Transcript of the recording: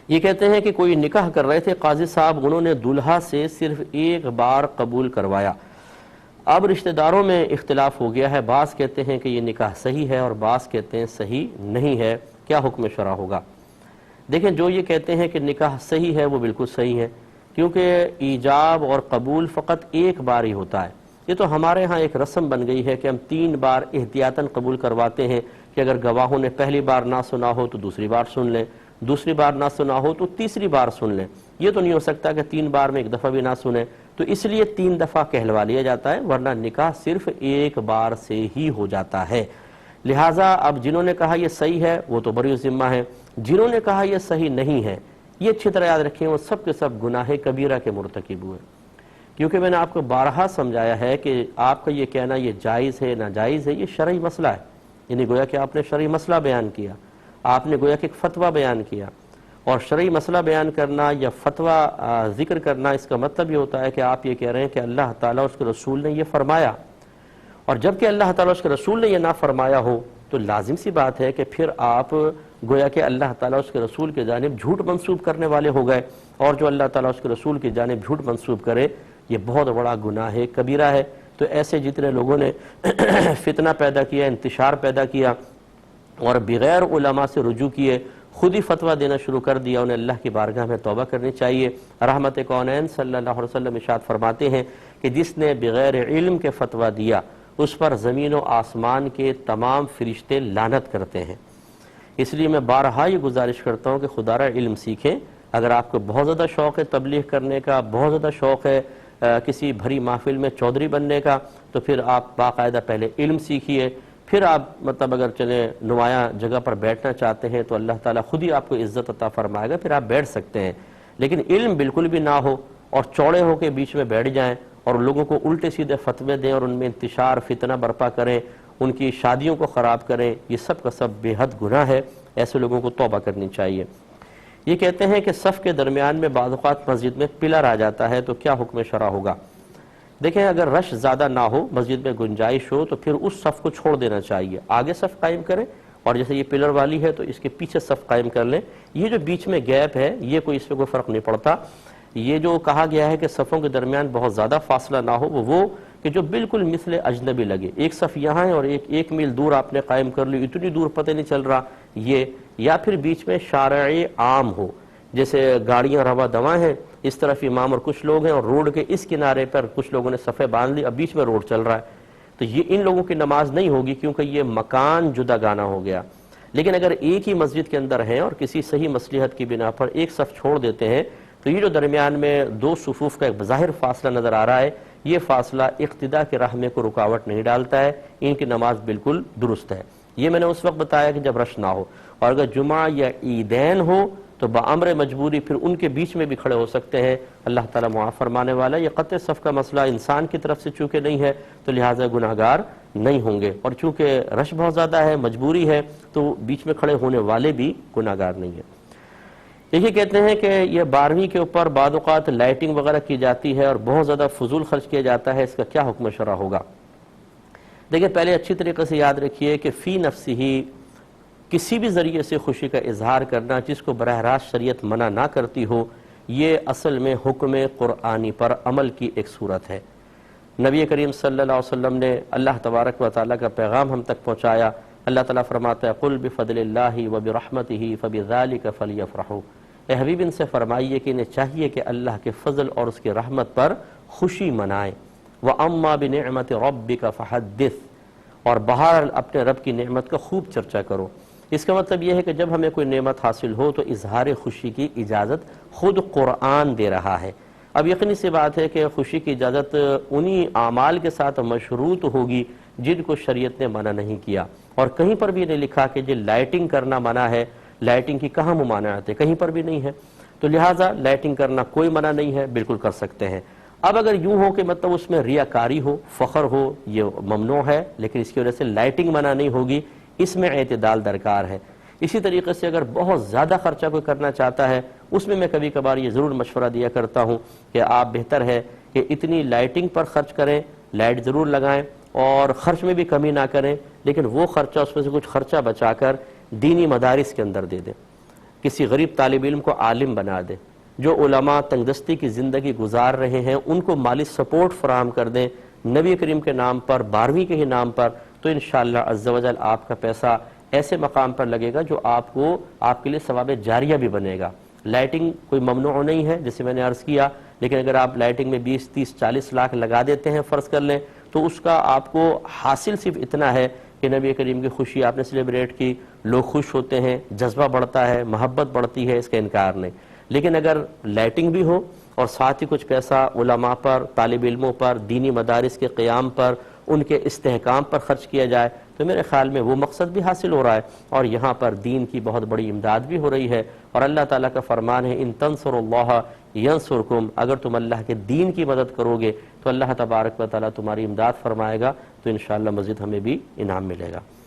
یہ کہتے ہیں کہ کوئی نکاح کر رہے تھے قاضی صاحب، انہوں نے دلہا سے صرف ایک بار قبول کروایا، اب رشتہ داروں میں اختلاف ہو گیا ہے، بعض کہتے ہیں کہ یہ نکاح صحیح ہے اور بعض کہتے ہیں صحیح نہیں ہے، کیا حکم شرع ہوگا؟ دیکھیں، جو یہ کہتے ہیں کہ نکاح صحیح ہے وہ بالکل صحیح ہے، کیونکہ ایجاب اور قبول فقط ایک بار ہی ہوتا ہے۔ یہ تو ہمارے ہاں ایک رسم بن گئی ہے کہ ہم 3 بار احتیاطاً قبول کرواتے ہیں کہ اگر گواہوں نے پہلی بار نہ سنا ہو تو دوسری بار سن لیں، دوسری بار نہ سنا ہو تو تیسری بار سن لیں۔ یہ تو نہیں ہو سکتا کہ 3 بار میں 1 دفعہ بھی نہ سنیں، تو اس لیے 3 دفعہ کہلوا لیا جاتا ہے، ورنہ نکاح صرف ایک بار سے ہی ہو جاتا ہے۔ لہٰذا اب جنہوں نے کہا یہ صحیح ہے وہ تو بری ذمہ ہیں، جنہوں نے کہا یہ صحیح نہیں ہے، یہ اچھی طرح یاد رکھیں، وہ سب کے سب گناہ کبیرہ کے مرتکب ہوئے۔ کیونکہ میں نے آپ کو بارہا سمجھایا ہے کہ آپ کا یہ کہنا یہ جائز ہے ناجائز ہے، یہ شرعی مسئلہ ہے، یعنی گویا کہ آپ نے شرعی مسئلہ بیان کیا، آپ نے گویا کہ ایک فتویٰ بیان کیا، اور شرعی مسئلہ بیان کرنا یا فتویٰ ذکر کرنا، اس کا مطلب یہ ہوتا ہے کہ آپ یہ کہہ رہے ہیں کہ اللہ تعالیٰ اس کے رسول نے یہ فرمایا، اور جب کہ اللہ تعالیٰ اس کے رسول نے یہ نہ فرمایا ہو تو لازم سی بات ہے کہ پھر آپ گویا کہ اللہ تعالیٰ اس کے رسول کی جانب جھوٹ منسوب کرنے والے ہو گئے، اور جو اللہ تعالیٰ اس کے رسول کی جانب جھوٹ منسوب کرے یہ بہت بڑا گناہ کبیرہ ہے۔ تو ایسے جتنے لوگوں نے فتنہ پیدا کیا، انتشار پیدا کیا اور بغیر علماء سے رجوع کیے خود ہی فتویٰ دینا شروع کر دیا، انہیں اللہ کی بارگاہ میں توبہ کرنی چاہیے۔ رحمت کونین صلی اللہ علیہ وسلم ارشاد فرماتے ہیں کہ جس نے بغیر علم کے فتویٰ دیا اس پر زمین و آسمان کے تمام فرشتے لعنت کرتے ہیں۔ اس لیے میں بارہا یہ گزارش کرتا ہوں کہ خدا را علم سیکھیں۔ اگر آپ کو بہت زیادہ شوق ہے تبلیغ کرنے کا، بہت زیادہ شوق ہے کسی بھری محفل میں چودھری بننے کا، تو پھر آپ باقاعدہ پہلے علم سیکھیے، پھر آپ اگر چلیں نمایاں جگہ پر بیٹھنا چاہتے ہیں تو اللہ تعالیٰ خود ہی آپ کو عزت عطا فرمائے گا، پھر آپ بیٹھ سکتے ہیں۔ لیکن علم بالکل بھی نہ ہو اور چوڑے ہو کے بیچ میں بیٹھ جائیں اور لوگوں کو الٹے سیدھے فتوے دیں اور ان میں انتشار فتنہ برپا کریں، ان کی شادیوں کو خراب کریں، یہ سب کا سب بے حد گناہ ہے، ایسے لوگوں کو توبہ کرنی چاہیے۔ یہ کہتے ہیں کہ صف کے درمیان میں بعض اوقات مسجد میں پلر آ جاتا ہے تو کیا حکم شرع ہوگا؟ دیکھیں، اگر رش زیادہ نہ ہو، مسجد میں گنجائش ہو، تو پھر اس صف کو چھوڑ دینا چاہیے، آگے صف قائم کریں، اور جیسے یہ پلر والی ہے تو اس کے پیچھے صف قائم کر لیں۔ یہ جو بیچ میں گیپ ہے یہ کوئی اس میں کوئی فرق نہیں پڑتا۔ یہ جو کہا گیا ہے کہ صفوں کے درمیان بہت زیادہ فاصلہ نہ ہو، وہ کہ جو بالکل مثل اجنبی لگے، ایک صف یہاں ہے اور ایک میل دور آپ نے قائم کر لی، اتنی دور پتہ نہیں چل رہا یہ، یا پھر بیچ میں شارع عام ہو، جیسے گاڑیاں رواں دواں ہیں، اس طرف امام اور کچھ لوگ ہیں، اور روڈ کے اس کنارے پر کچھ لوگوں نے صفیں باندھ لی، اب بیچ میں روڈ چل رہا ہے، تو یہ ان لوگوں کی نماز نہیں ہوگی کیونکہ یہ مکان جدا گانا ہو گیا۔ لیکن اگر ایک ہی مسجد کے اندر ہیں اور کسی صحیح مصلحت کی بنا پر ایک صف چھوڑ دیتے ہیں تو یہ جو درمیان میں 2 صفوف کا ایک بظاہر فاصلہ نظر آ رہا ہے، یہ فاصلہ اقتداء کے راہ میں کوئی رکاوٹ نہیں ڈالتا ہے، ان کی نماز بالکل درست ہے۔ یہ میں نے اس وقت بتایا کہ جب رش نہ ہو، اور اگر جمعہ یا عیدین ہو تو بامر مجبوری پھر ان کے بیچ میں بھی کھڑے ہو سکتے ہیں، اللہ تعالیٰ معاف فرمانے والا۔ یہ قطع صف کا مسئلہ انسان کی طرف سے چونکہ نہیں ہے تو لہٰذا گناہگار نہیں ہوں گے، اور چونکہ رش بہت زیادہ ہے، مجبوری ہے، تو بیچ میں کھڑے ہونے والے بھی گناہگار نہیں ہیں۔ یہ کہتے ہیں کہ یہ 12ویں کے اوپر بعض اوقات لائٹنگ وغیرہ کی جاتی ہے اور بہت زیادہ فضول خرچ کیا جاتا ہے، اس کا کیا حکم شرع ہوگا؟ دیکھیں، پہلے اچھی طریقے سے یاد رکھیے کہ فی نفسی ہی کسی بھی ذریعے سے خوشی کا اظہار کرنا جس کو براہ راست شریعت منع نہ کرتی ہو، یہ اصل میں حکم قرآنی پر عمل کی ایک صورت ہے۔ نبی کریم صلی اللہ علیہ وسلم نے اللہ تبارک و تعالیٰ کا پیغام ہم تک پہنچایا۔ اللہ تعالیٰ فرماتا ہے قل بفضل اللہ وبرحمتہ فبذلک فلیفرحوا، اے حبیب ان سے فرمائیے کہ انہیں چاہیے کہ اللہ کے فضل اور اس کی رحمت پر خوشی منائیں۔ وَأَمَّا بِنِعْمَةِ رَبِّكَ فَحَدِّثْ، اور بہرحال اپنے رب کی نعمت کا خوب چرچا کرو۔ اس کا مطلب یہ ہے کہ جب ہمیں کوئی نعمت حاصل ہو تو اظہار خوشی کی اجازت خود قرآن دے رہا ہے۔ اب یقینی سی بات ہے کہ خوشی کی اجازت انہی اعمال کے ساتھ مشروط ہوگی جن کو شریعت نے منع نہیں کیا، اور کہیں پر بھی نہیں لکھا کہ جی لائٹنگ کرنا منع ہے۔ لائٹنگ کی کہاں ممانعت ہے؟ کہیں پر بھی نہیں ہے، تو لہٰذا لائٹنگ کرنا کوئی منع نہیں ہے، بالکل کر سکتے ہیں۔ اب اگر یوں ہو کہ مطلب اس میں ریاکاری ہو، فخر ہو، یہ ممنوع ہے، لیکن اس کی وجہ سے لائٹنگ منع نہیں ہوگی، اس میں اعتدال درکار ہے۔ اسی طریقے سے اگر بہت زیادہ خرچہ کوئی کرنا چاہتا ہے، اس میں کبھی کبھار یہ ضرور مشورہ دیا کرتا ہوں کہ آپ بہتر ہے کہ اتنی لائٹنگ پر خرچ کریں، لائٹ ضرور لگائیں اور خرچ میں بھی کمی نہ کریں، لیکن وہ خرچہ اس میں سے کچھ خرچہ بچا کر دینی مدارس کے اندر دے دیں۔ کسی غریب طالب علم کو عالم بنا دیں، جو علماء تنگدستی کی زندگی گزار رہے ہیں ان کو مالی سپورٹ فراہم کر دیں نبی کریم کے نام پر، 12ویں کے ہی نام پر، تو انشاءاللہ عز و جل آپ کا پیسہ ایسے مقام پر لگے گا جو آپ کے لیے ثواب جاریہ بھی بنے گا۔ لائٹنگ کوئی ممنوع نہیں ہے جیسے میں نے عرض کیا، لیکن اگر آپ لائٹنگ میں 20 30 40 لاکھ لگا دیتے ہیں فرض کر لیں، تو اس کا آپ کو حاصل صرف اتنا ہے کہ نبی کریم کی خوشی آپ نے سیلیبریٹ کی، لوگ خوش ہوتے ہیں، جذبہ بڑھتا ہے، محبت بڑھتی ہے، اس کا انکار نہیں۔ لیکن اگر لائٹنگ بھی ہو اور ساتھ ہی کچھ پیسہ علماء پر، طالب علموں پر، دینی مدارس کے قیام پر، ان کے استحکام پر خرچ کیا جائے، تو میرے خیال میں وہ مقصد بھی حاصل ہو رہا ہے، اور یہاں پر دین کی بہت بڑی امداد بھی ہو رہی ہے۔ اور اللہ تعالیٰ کا فرمان ہے ان تنصروا اللہ ینصرکم، اگر تم اللہ کے دین کی مدد کرو گے تو اللہ تبارک و تعالیٰ تمہاری امداد فرمائے گا، تو انشاءاللہ مزید ہمیں بھی انعام ملے گا۔